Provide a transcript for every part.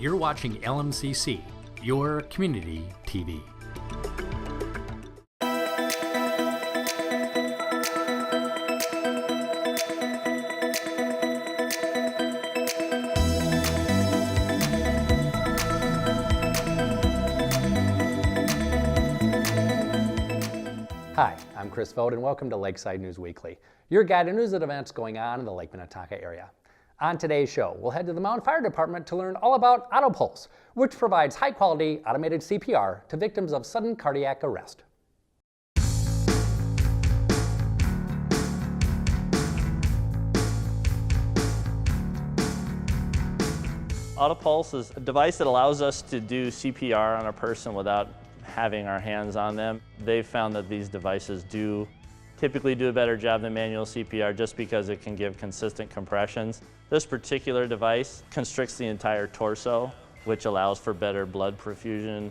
You're watching LMCC, your community TV. Hi, I'm Chris Vogt and welcome to Lakeside News Weekly, your guide to news and events going on in the Lake Minnetonka area. On today's show, we'll head to the Mound Fire Department to learn all about AutoPulse, which provides high-quality automated CPR to victims of sudden cardiac arrest. AutoPulse is a device that allows us to do CPR on a person without having our hands on them. They've found that these devices typically do a better job than manual CPR just because it can give consistent compressions. This particular device constricts the entire torso, which allows for better blood perfusion.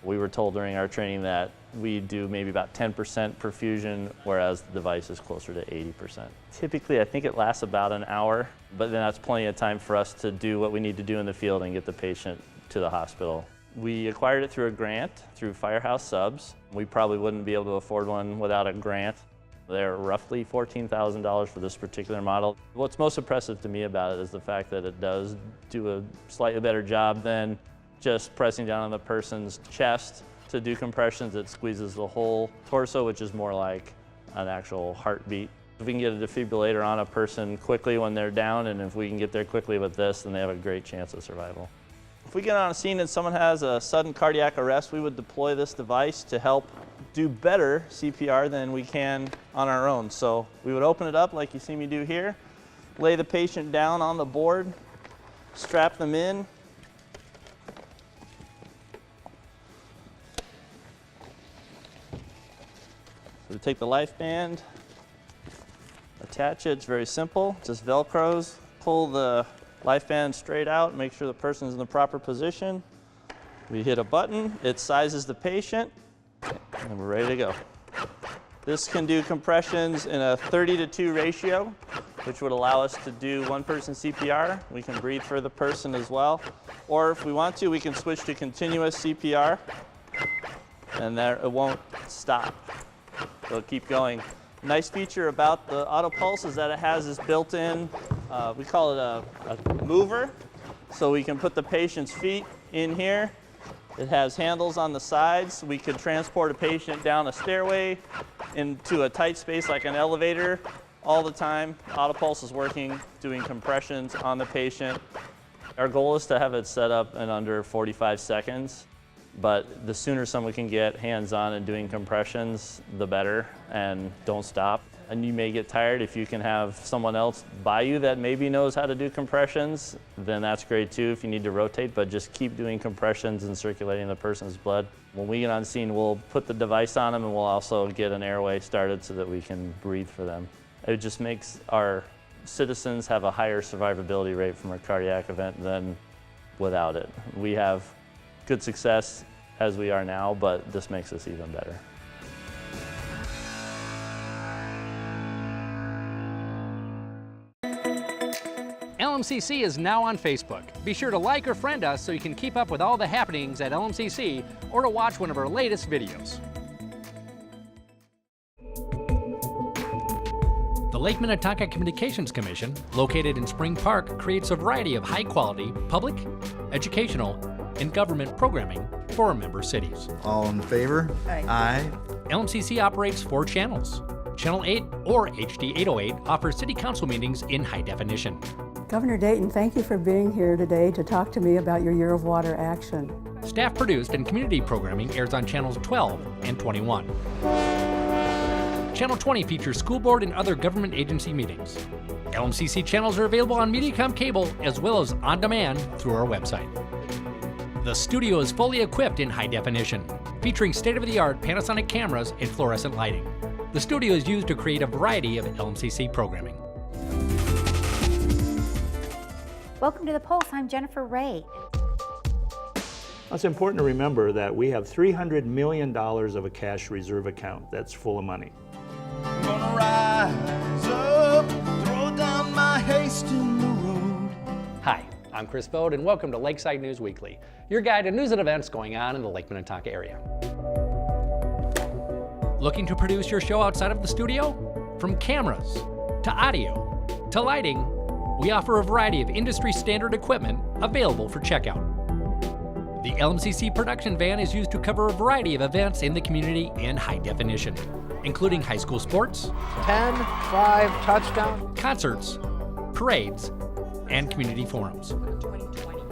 We were told during our training that we do maybe about 10% perfusion, whereas the device is closer to 80%. Typically, I think it lasts about an hour, but then that's plenty of time for us to do what we need to do in the field and get the patient to the hospital. We acquired it through a grant through Firehouse Subs. We probably wouldn't be able to afford one without a grant. They're roughly $14,000 for this particular model. What's most impressive to me about it is the fact that it does do a slightly better job than just pressing down on the person's chest to do compressions. It squeezes the whole torso, which is more like an actual heartbeat. If we can get a defibrillator on a person quickly when they're down, and if we can get there quickly with this, then they have a great chance of survival. If we get on a scene and someone has a sudden cardiac arrest, we would deploy this device to help do better CPR than we can on our own. So we would open it up like you see me do here, lay the patient down on the board, strap them in. So we take the life band, attach it, it's very simple, just Velcros, pull the life band straight out, make sure the person's in the proper position. We hit a button, it sizes the patient, and we're ready to go. This can do compressions in a 30-to-2 ratio, which would allow us to do one person CPR. We can breathe for the person as well. Or if we want to, we can switch to continuous CPR, and there it won't stop. It'll keep going. Nice feature about the AutoPulse is that it has this built-in, we call it a mover, so we can put the patient's feet in here. It has handles on the sides. We could transport a patient down a stairway into a tight space like an elevator all the time. AutoPulse is working, doing compressions on the patient. Our goal is to have it set up in under 45 seconds. But the sooner someone can get hands-on and doing compressions, the better, and don't stop. And you may get tired. If you can have someone else by you that maybe knows how to do compressions, then that's great too if you need to rotate, but just keep doing compressions and circulating the person's blood. When we get on scene, we'll put the device on them and we'll also get an airway started so that we can breathe for them. It just makes our citizens have a higher survivability rate from a cardiac event than without it. We have good success as we are now, but this makes us even better. LMCC is now on Facebook. Be sure to like or friend us so you can keep up with all the happenings at LMCC or to watch one of our latest videos. The Lake Minnetonka Communications Commission, located in Spring Park, creates a variety of high-quality public, educational, and government programming for our member cities. All in favor? Aye. Aye. LMCC operates 4 channels. Channel 8 or HD 808 offers city council meetings in high definition. Governor Dayton, thank you for being here today to talk to me about your Year of Water action. Staff produced and community programming airs on channels 12 and 21. Channel 20 features school board and other government agency meetings. LMCC channels are available on Mediacom cable as well as on demand through our website. The studio is fully equipped in high definition, featuring state-of-the-art Panasonic cameras and fluorescent lighting. The studio is used to create a variety of LMCC programming. Welcome to The Pulse. I'm Jennifer Ray. It's important to remember that we have $300 million of a cash reserve account that's full of money. I'm gonna rise up, throw down my haste in the road. Hi, I'm I'm Chris Vode, and welcome to Lakeside News Weekly, your guide to news and events going on in the Lake Minnetonka area. Looking to produce your show outside of the studio? From cameras, to audio, to lighting, we offer a variety of industry standard equipment available for checkout. The LMCC production van is used to cover a variety of events in the community in high definition, including high school sports, 10-5 touchdown, concerts, parades, and community forums.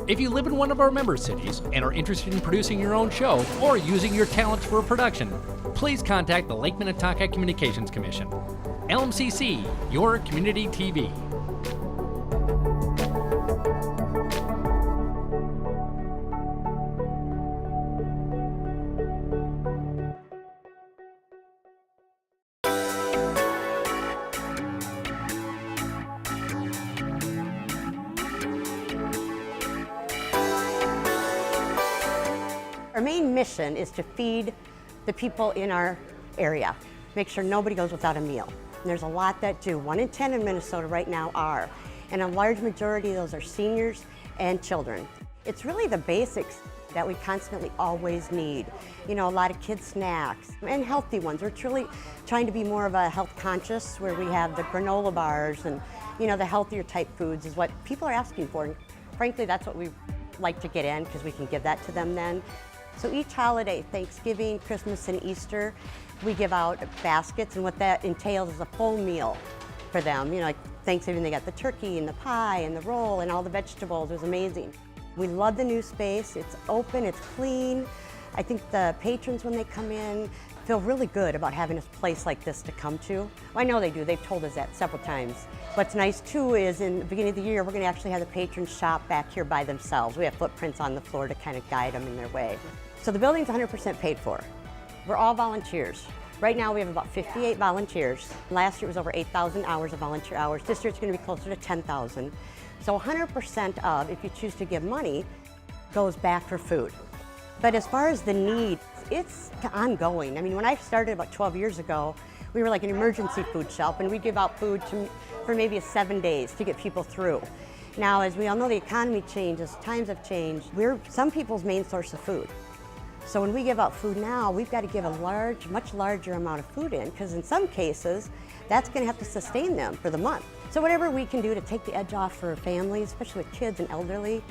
If you live in one of our member cities and are interested in producing your own show or using your talents for a production, please contact the Lake Minnetonka Communications Commission. LMCC, your community TV. Our main mission is to feed the people in our area, make sure nobody goes without a meal. And there's a lot that do. 1 in 10 in Minnesota right now are. And a large majority of those are seniors and children. It's really the basics that we constantly always need. You know, a lot of kids' snacks and healthy ones. We're truly trying to be more of a health conscious, where we have the granola bars and, you know, the healthier type foods is what people are asking for. And frankly, that's what we like to get in, because we can give that to them then. So each holiday, Thanksgiving, Christmas, and Easter, we give out baskets, and what that entails is a full meal for them. You know, like Thanksgiving, they got the turkey and the pie and the roll and all the vegetables. It was amazing. We love the new space. It's open, it's clean. I think the patrons, when they come in, feel really good about having a place like this to come to. Well, I know they do. They've told us that several times. What's nice too is in the beginning of the year, we're going to actually have the patrons shop back here by themselves. We have footprints on the floor to kind of guide them in their way. So the building's 100% paid for. We're all volunteers. Right now we have about 58 volunteers. Last year it was over 8,000 hours of volunteer hours. This year it's going to be closer to 10,000. So 100% of, if you choose to give money, goes back for food. But as far as the need, it's ongoing. I mean, when I started about 12 years ago, we were like an emergency food shelf, and we give out food for maybe 7 days to get people through. Now, as we all know, the economy changes, times have changed. We're some people's main source of food. So when we give out food now, we've got to give a much larger amount of food in, because in some cases, that's going to have to sustain them for the month. So whatever we can do to take the edge off for families, especially with kids and elderly,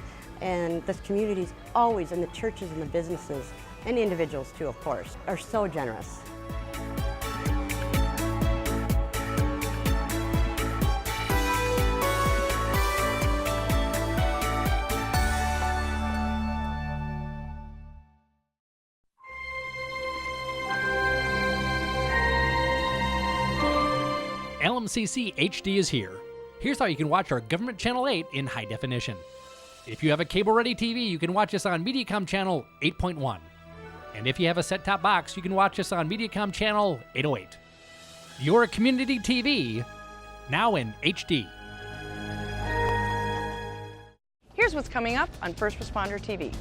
and the communities always, and the churches and the businesses, and individuals too, of course, are so generous. LMCC HD is here. Here's how you can watch our Government Channel 8 in high definition. If you have a cable-ready TV, you can watch us on Mediacom Channel 8.1. And if you have a set-top box, you can watch us on Mediacom Channel 808. Your community TV, now in HD. Here's what's coming up on First Responder TV.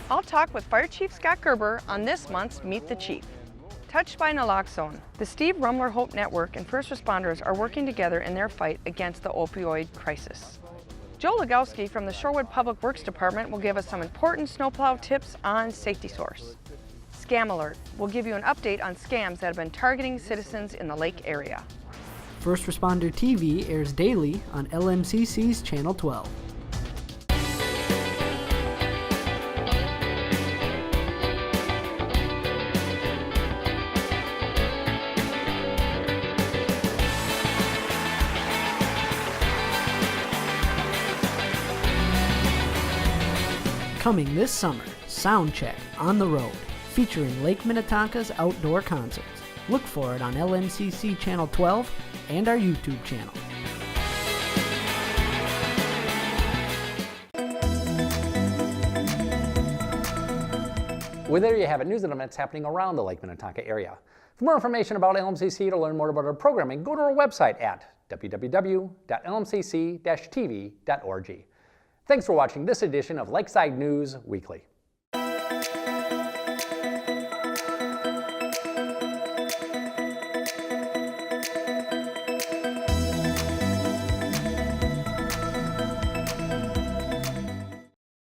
I'll talk with Fire Chief Scott Gerber on this month's Meet the Chief. Touched by naloxone, the Steve Rumler Hope Network and first responders are working together in their fight against the opioid crisis. Joe Legowski from the Shorewood Public Works Department will give us some important snowplow tips on Safety Source. Scam Alert will give you an update on scams that have been targeting citizens in the lake area. First Responder TV airs daily on LMCC's Channel 12. Coming this summer, Soundcheck on the Road, featuring Lake Minnetonka's outdoor concerts. Look for it on LMCC Channel 12 and our YouTube channel. Well, there you have it, news and events happening around the Lake Minnetonka area. For more information about LMCC, to learn more about our programming, go to our website at www.lmcc-tv.org. Thanks for watching this edition of Lakeside News Weekly.